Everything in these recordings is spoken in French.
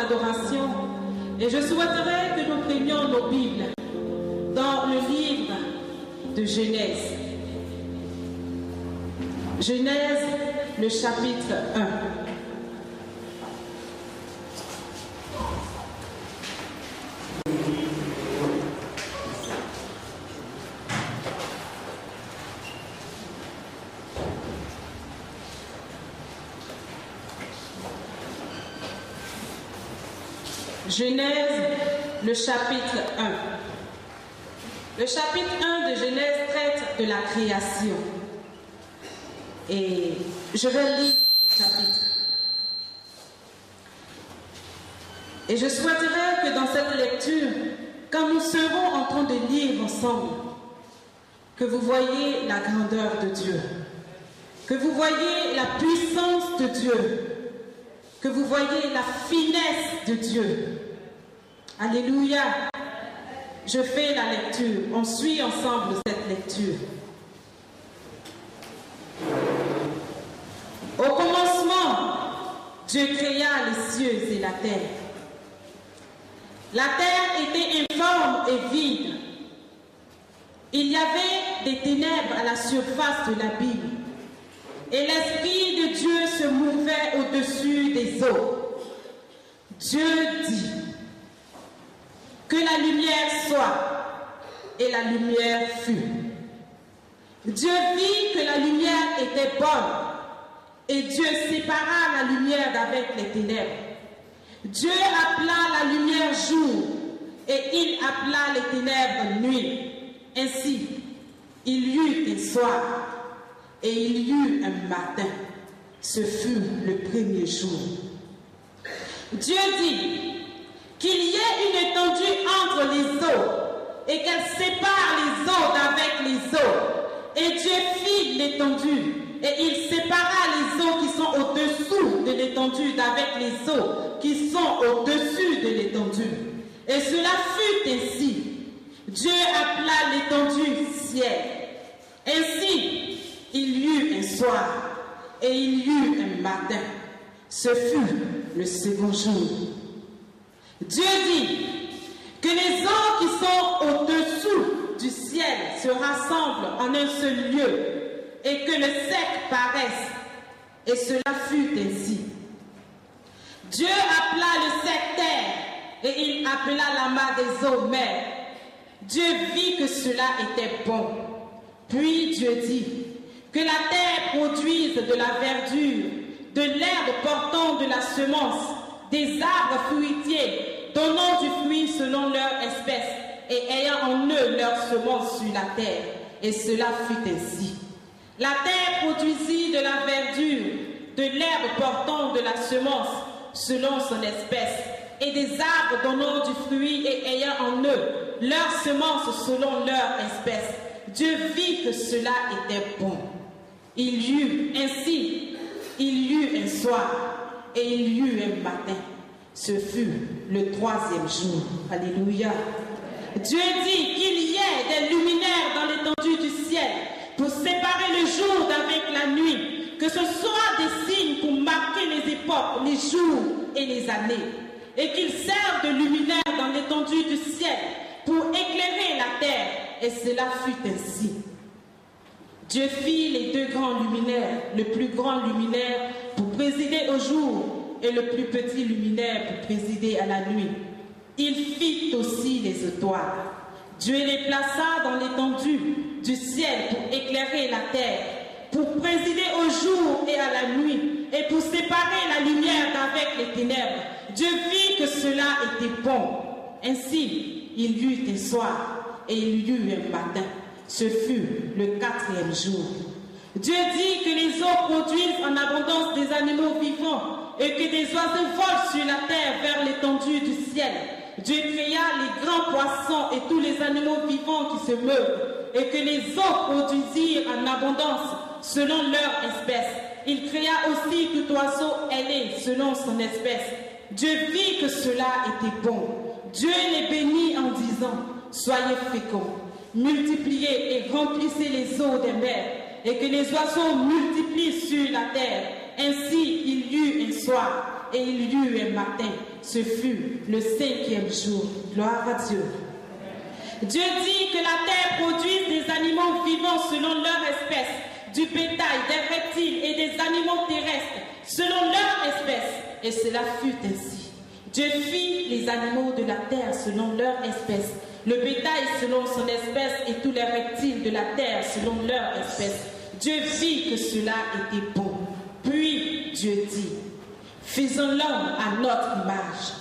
d'adoration et je souhaiterais que nous prenions nos Bibles dans le livre de Genèse. Genèse, le chapitre 1. Genèse, le chapitre 1. Le chapitre 1 de Genèse traite de la création. Et je vais lire le chapitre. Et je souhaiterais que dans cette lecture, quand nous serons en train de lire ensemble, que vous voyez la grandeur de Dieu, que vous voyez la puissance de Dieu, que vous voyez la finesse de Dieu. Alléluia. Je fais la lecture. On suit ensemble cette lecture. Au commencement, Dieu créa les cieux et la terre. La terre était informe et vide. Il y avait des ténèbres à la surface de l'abîme. Et l'Esprit de Dieu se mouvait au-dessus des eaux. Dieu dit que la lumière soit, et la lumière fut. Dieu vit que la lumière était bonne, et Dieu sépara la lumière d'avec les ténèbres. Dieu appela la lumière jour, et il appela les ténèbres nuit. Ainsi, il y eut un soir, et il y eut un matin. Ce fut le premier jour. Dieu dit qu'il y ait une étendue entre les eaux et qu'elle sépare les eaux d'avec les eaux. Et Dieu fit l'étendue et il sépara les eaux qui sont au-dessous de l'étendue d'avec les eaux qui sont au-dessus de l'étendue. Et cela fut ainsi. Dieu appela l'étendue ciel. Ainsi, il y eut un soir et il y eut un matin. Ce fut le second jour. Dieu dit que les eaux qui sont au-dessous du ciel se rassemblent en un seul lieu et que le sec paraisse. Et cela fut ainsi. Dieu appela le sec terre et il appela l'amas des eaux mer. Dieu vit que cela était bon. Puis Dieu dit que la terre produise de la verdure, de l'herbe portant de la semence, des arbres fruitiers, donnant du fruit selon leur espèce, et ayant en eux leur semence sur la terre. Et cela fut ainsi. La terre produisit de la verdure, de l'herbe portant de la semence, selon son espèce, et des arbres donnant du fruit et ayant en eux leur semence selon leur espèce. Dieu vit que cela était bon. Il y eut ainsi, il y eut un soir, et il y eut un matin. Ce fut le troisième jour. Alléluia. Dieu dit qu'il y ait des luminaires dans l'étendue du ciel pour séparer le jour d'avec la nuit, que ce soit des signes pour marquer les époques, les jours et les années, et qu'ils servent de luminaires dans l'étendue du ciel pour éclairer la terre, et cela fut ainsi. Dieu fit les deux grands luminaires, le plus grand luminaire pour présider au jour et le plus petit luminaire pour présider à la nuit. Il fit aussi les étoiles. Dieu les plaça dans l'étendue du ciel pour éclairer la terre, pour présider au jour et à la nuit, et pour séparer la lumière d'avec les ténèbres. Dieu vit que cela était bon. Ainsi, il y eut un soir et il y eut un matin. Ce fut le quatrième jour. Dieu dit que les eaux produisent en abondance des animaux vivants et que des oiseaux volent sur la terre vers l'étendue du ciel. Dieu créa les grands poissons et tous les animaux vivants qui se meuvent et que les eaux produisirent en abondance selon leur espèce. Il créa aussi tout oiseau ailé selon son espèce. Dieu vit que cela était bon. Dieu les bénit en disant: soyez féconds, multipliez et remplissez les eaux des mers, et que les oiseaux multiplient sur la terre. Ainsi il y eut un soir et il y eut un matin. Ce fut le 5e jour. Gloire à Dieu. Dieu dit que la terre produise des animaux vivants selon leur espèce, du bétail, des reptiles et des animaux terrestres selon leur espèce. Et cela fut ainsi. Dieu fit les animaux de la terre selon leur espèce, le bétail selon son espèce et tous les reptiles de la terre selon leur espèce. Dieu vit que cela était bon. Puis Dieu dit, faisons l'homme à notre image,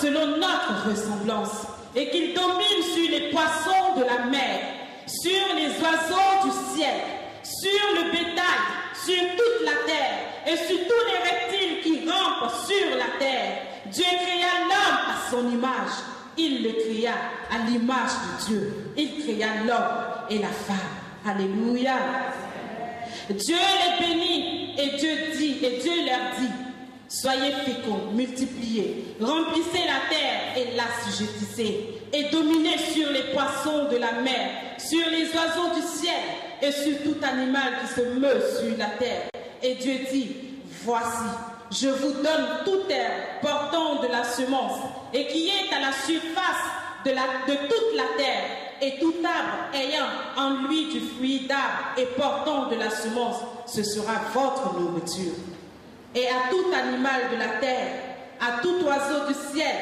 selon notre ressemblance, et qu'il domine sur les poissons de la mer, sur les oiseaux du ciel, sur le bétail, sur toute la terre, et sur tous les reptiles qui rampent sur la terre. Dieu créa l'homme à son image. Il le créa à l'image de Dieu. Il créa l'homme et la femme. Alléluia. Dieu les bénit et Dieu leur dit, soyez féconds, multipliez, remplissez la terre et l'assujettissez, et dominez sur les poissons de la mer, sur les oiseaux du ciel, et sur tout animal qui se meut sur la terre. Et Dieu dit, voici, je vous donne toute herbe portant de la semence, et qui est à la surface de toute la terre, et tout arbre ayant en lui du fruit d'arbre et portant de la semence, ce sera votre nourriture. Et à tout animal de la terre, à tout oiseau du ciel,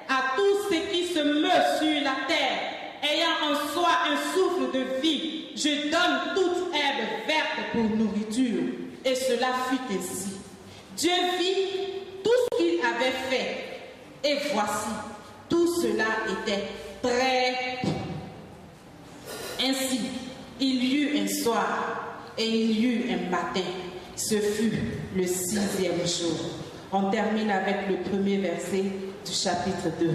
à tout ce qui se meut sur la terre, ayant en soi un souffle de vie, je donne toute herbe verte pour nourriture. Et cela fut ainsi. Dieu vit tout ce qu'il avait fait, et voici, tout cela était très bon. Ainsi, il y eut un soir et il y eut un matin. Ce fut le 6e jour. On termine avec le premier verset du chapitre 2.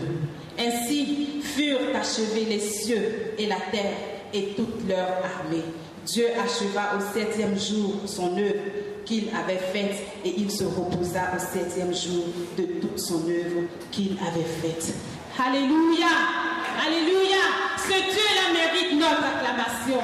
Ainsi furent achevés les cieux et la terre et toute leur armée. Dieu acheva au 7e jour son œuvre qu'il avait faite et il se reposa au 7e jour de toute son œuvre qu'il avait faite. Alléluia! Alléluia! Ce Dieu-là mérite notre acclamation.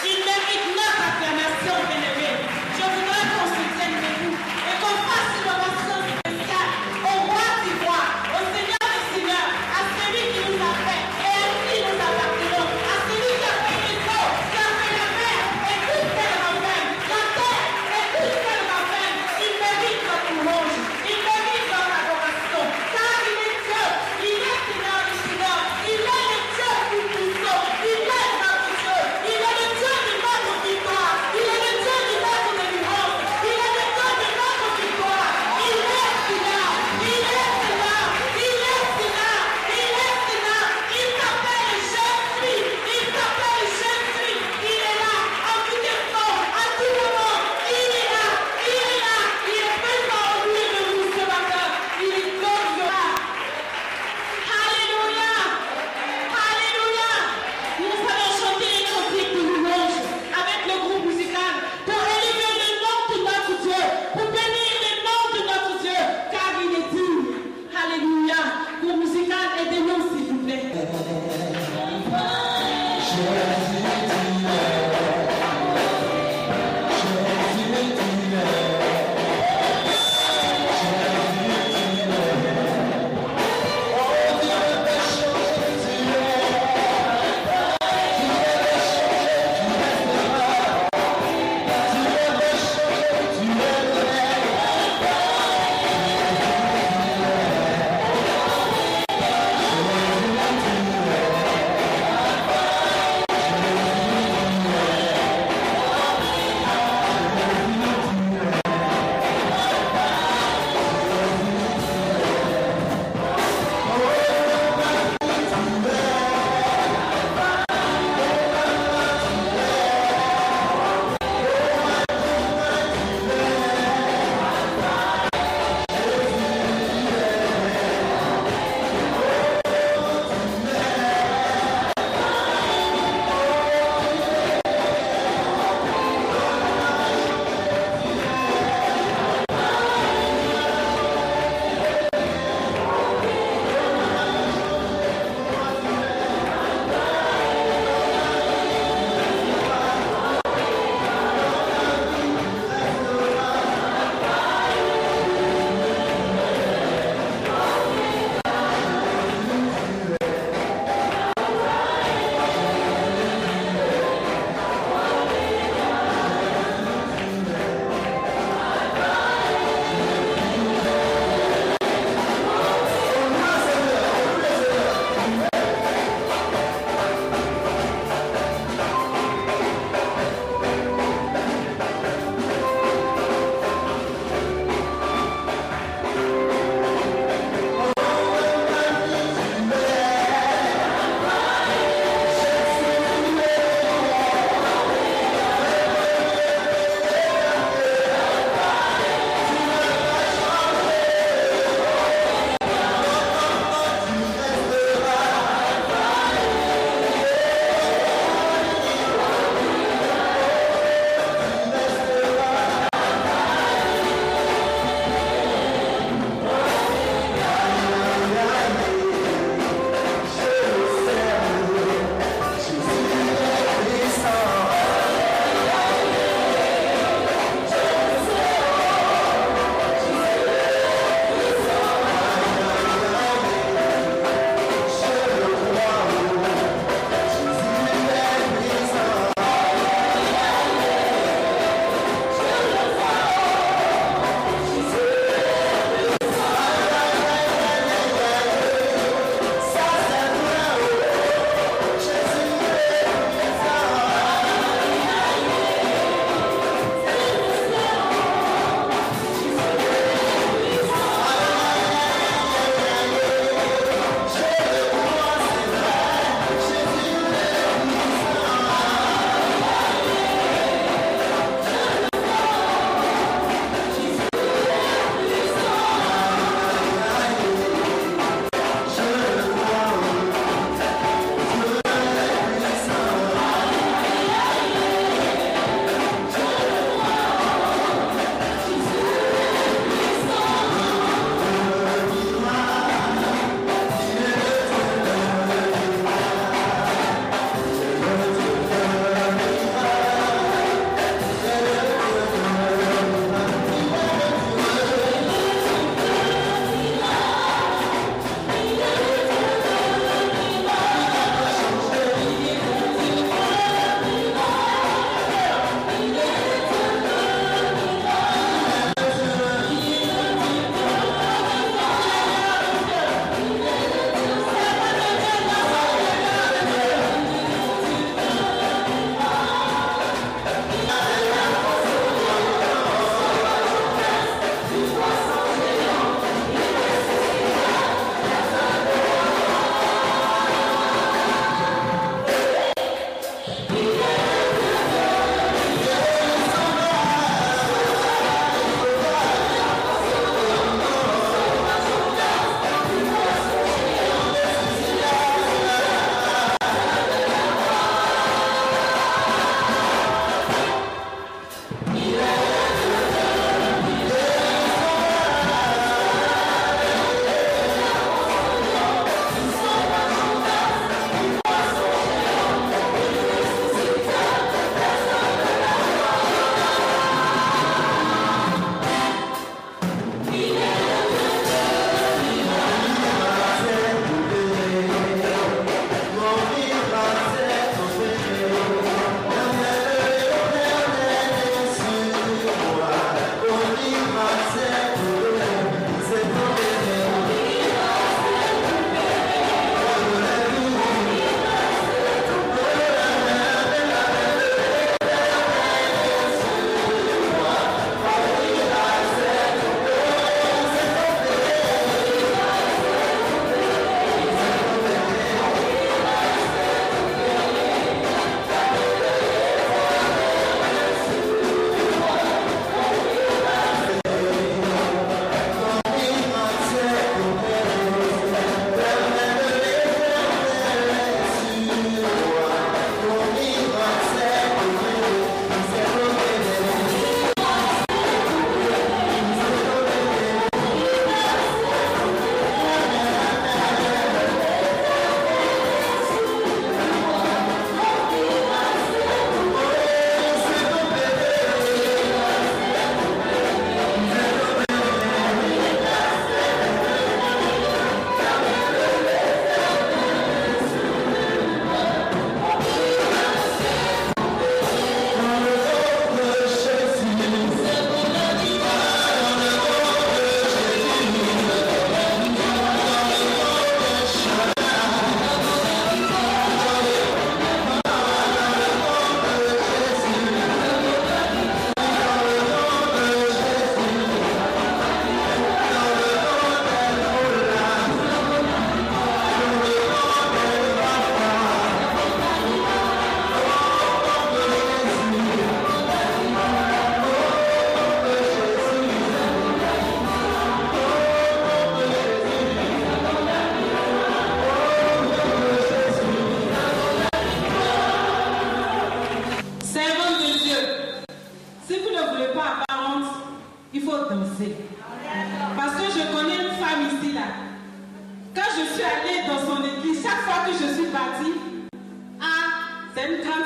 Il mérite notre acclamation, bien-aimés. Je voudrais qu'on se tienne debout et qu'on fasse une oration spéciale au roi du roi, au Seigneur du Seigneur, à celui qui nous a fait et à qui nous appartenons, à celui qui a fait les eaux, qui a fait la mer et tout ce qu'elle renferme, la terre et tout ce qu'elle renferme. Il mérite notre louange, il mérite notre adoration, car il est Dieu, il est Seigneur du Seigneur, il est le Dieu tout-puissant, il est notre Dieu, il est le Dieu de notre victoire, il est le Dieu de notre délivrance.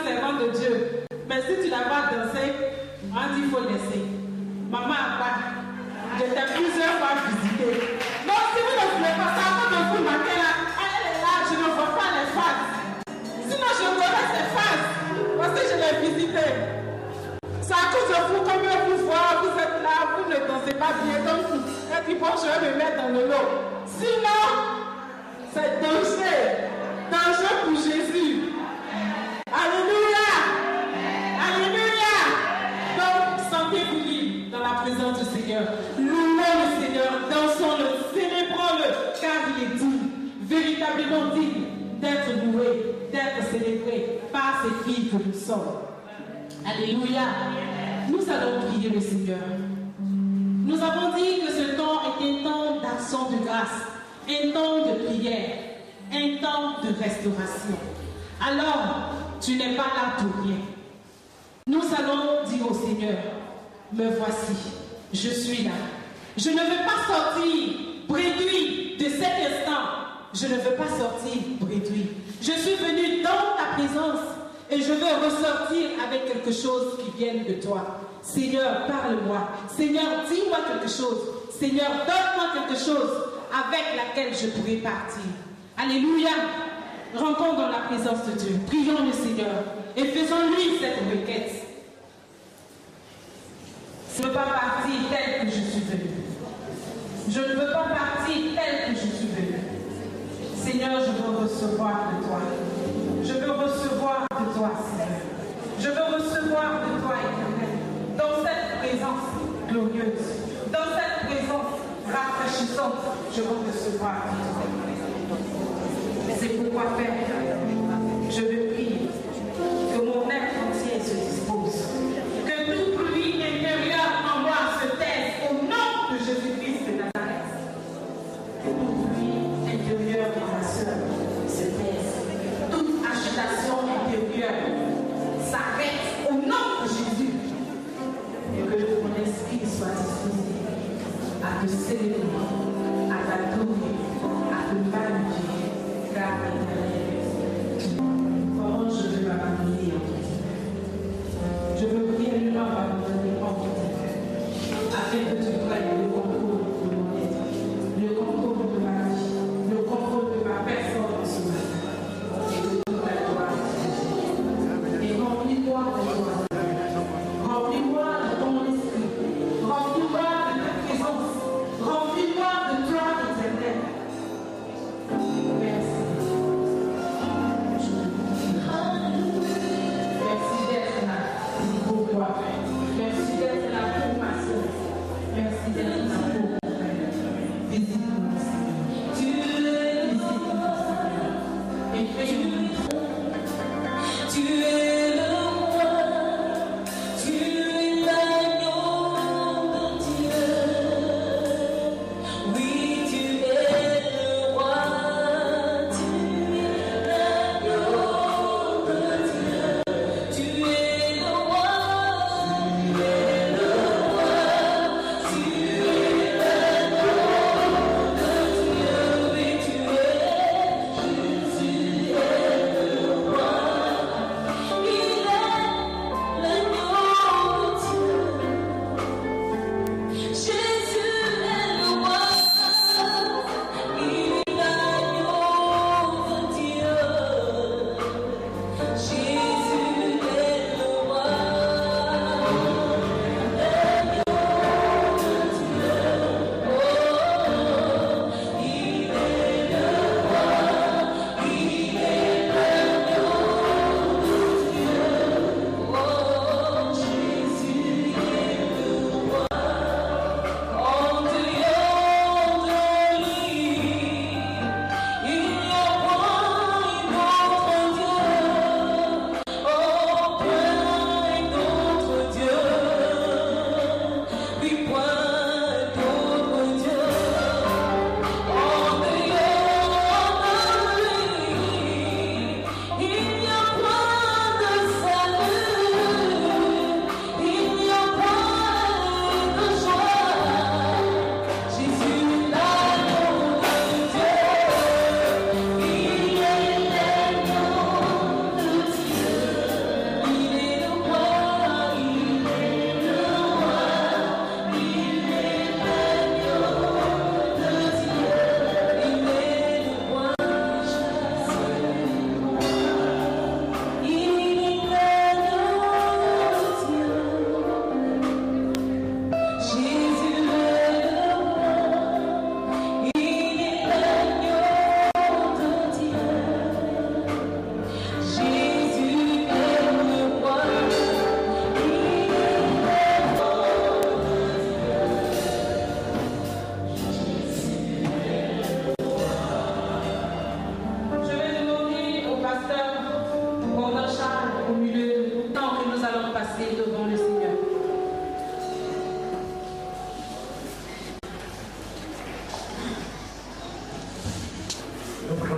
servante de Dieu. Mais si tu n'as pas dansé, on dit qu'il faut laisser. Maman a pas. Je t'ai plusieurs fois visité. Donc si vous ne voulez pas, ça va de vous manquer là. Elle est là, je ne vois pas les faces. Sinon je connais ses faces. Parce que je l'ai visité. C'est à cause de vous, comme je vous vois, vous êtes là, vous ne dansez pas bien. Donc, et puis bon, je vais me mettre dans le lot. Sinon, c'est dangereux. Dangereux pour Jésus. Alléluia. Alléluia. Donc, sentez-vous libre dans la présence du Seigneur. Louons le Seigneur, dansons-le, célébrons-le, car il est digne, véritablement digne d'être loué, d'être célébré par ces filles que nous sommes. Alléluia. Nous allons prier le Seigneur. Nous avons dit que ce temps est un temps d'action de grâce, un temps de prière, un temps de restauration. Alors, tu n'es pas là pour rien. Nous allons dire au Seigneur, me voici, je suis là. Je ne veux pas sortir réduit de cet instant. Je ne veux pas sortir réduit. Je suis venu dans ta présence. Et je veux ressortir avec quelque chose qui vienne de toi. Seigneur, parle-moi. Seigneur, dis-moi quelque chose. Seigneur, donne-moi quelque chose avec laquelle je pourrai partir. Alléluia. Rentrons dans la présence de Dieu. Prions le Seigneur et faisons-lui cette requête. Je ne veux pas partir tel que je suis venu. Je ne veux pas partir tel que je suis venu. Seigneur, je veux recevoir de toi. Je veux recevoir de toi, Seigneur. Je veux recevoir de toi, Éternel, dans cette présence glorieuse, dans cette présence rafraîchissante. Je veux recevoir de toi. C'est pourquoi, Père, je veux prier que mon être entier se dispose, que tout bruit intérieur en moi se taise au nom de Jésus-Christ de Nazareth. Que tout bruit intérieur en ma soeur se taise. Agitation intérieure s'arrête au nom de Jésus et que mon esprit soit disposé à te célébrer, à t'adorer, à te magnifier, car l'Éternel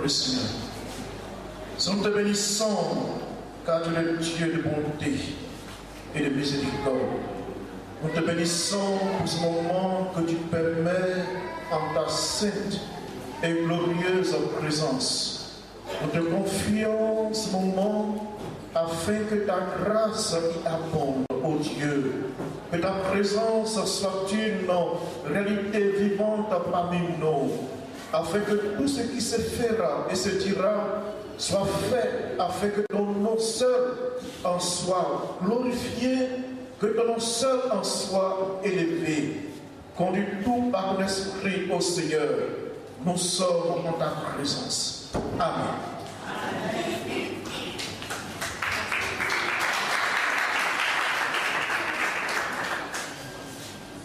Seigneur. Nous te bénissons car tu es le Dieu de bonté et de miséricorde. Nous te bénissons pour ce moment que tu permets en ta sainte et glorieuse présence. Nous te confions ce moment afin que ta grâce y abonde, ô Dieu. Que ta présence soit une réalité vivante parmi nous, afin que tout ce qui se fera et se dira soit fait, afin que ton nom seul en soit glorifié, que ton nom seul en soit élevé. Conduis tout par ton esprit, ô Seigneur. Nous sommes en ta présence. Amen.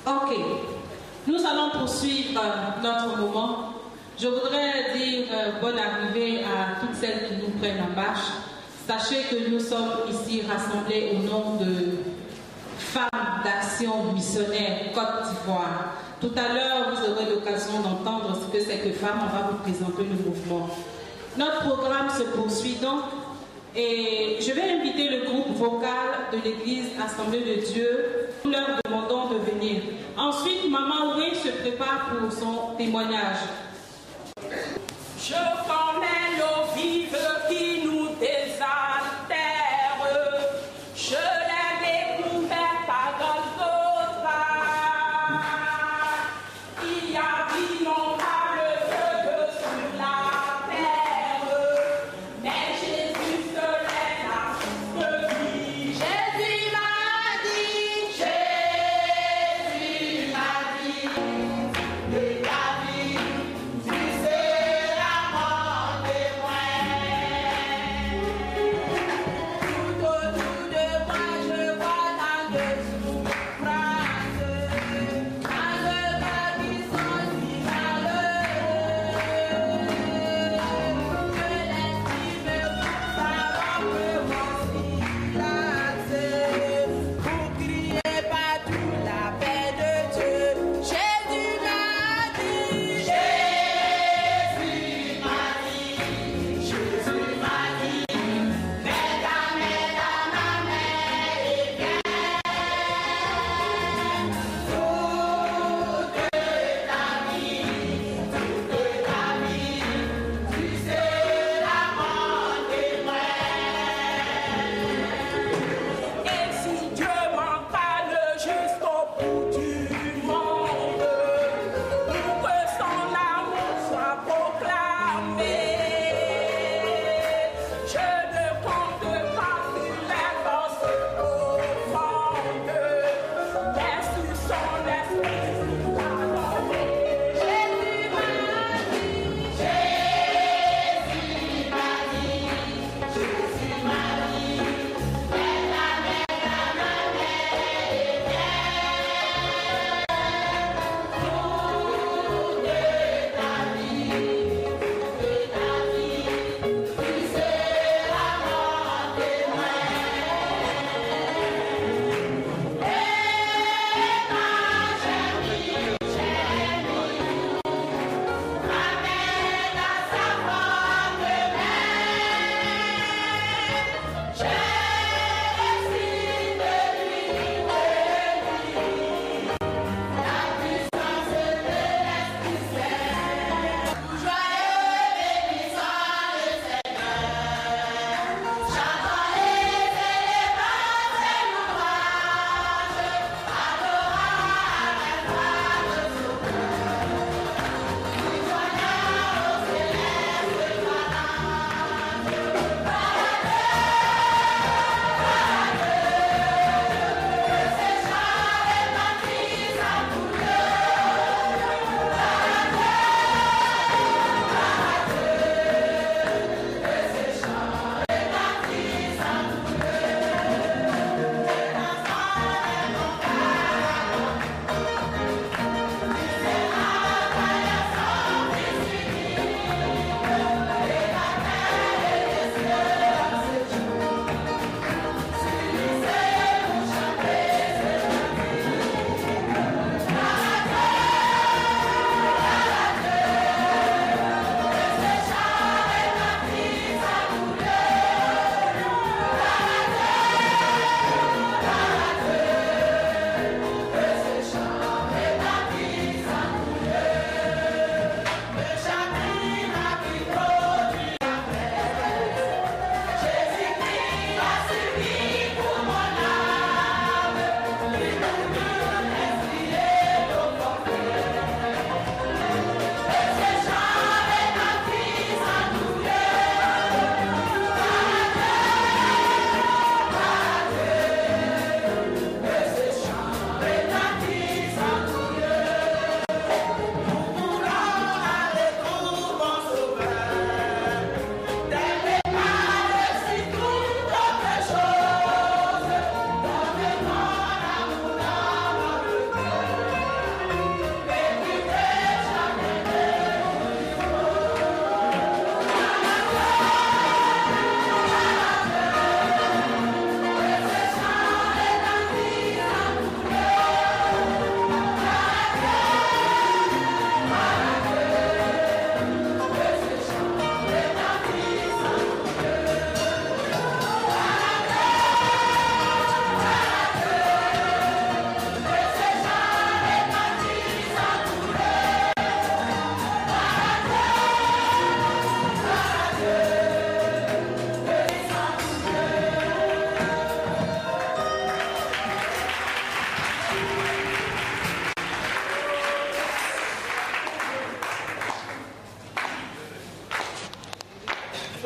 Ok, nous allons poursuivre notre moment. Je voudrais dire bonne arrivée à toutes celles qui nous prennent en marche. Sachez que nous sommes ici rassemblés au nom de Femmes d'Action Missionnaire Côte d'Ivoire. Tout à l'heure, vous aurez l'occasion d'entendre ce que c'est que Femmes. On va vous présenter le mouvement. Notre programme se poursuit donc et je vais inviter le groupe vocal de l'église Assemblée de Dieu. Nous leur demandons de venir. Ensuite, Maman Oué se prépare pour son témoignage. Je connais l'eau vive qui nous désaltère. Je l'ai découverte à Golgotha. Il y a d'innombrables feux sur la terre, mais Jésus seul est la source de vie. Jésus m'a dit, de ta vie, tu seras mort.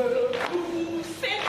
veux pousser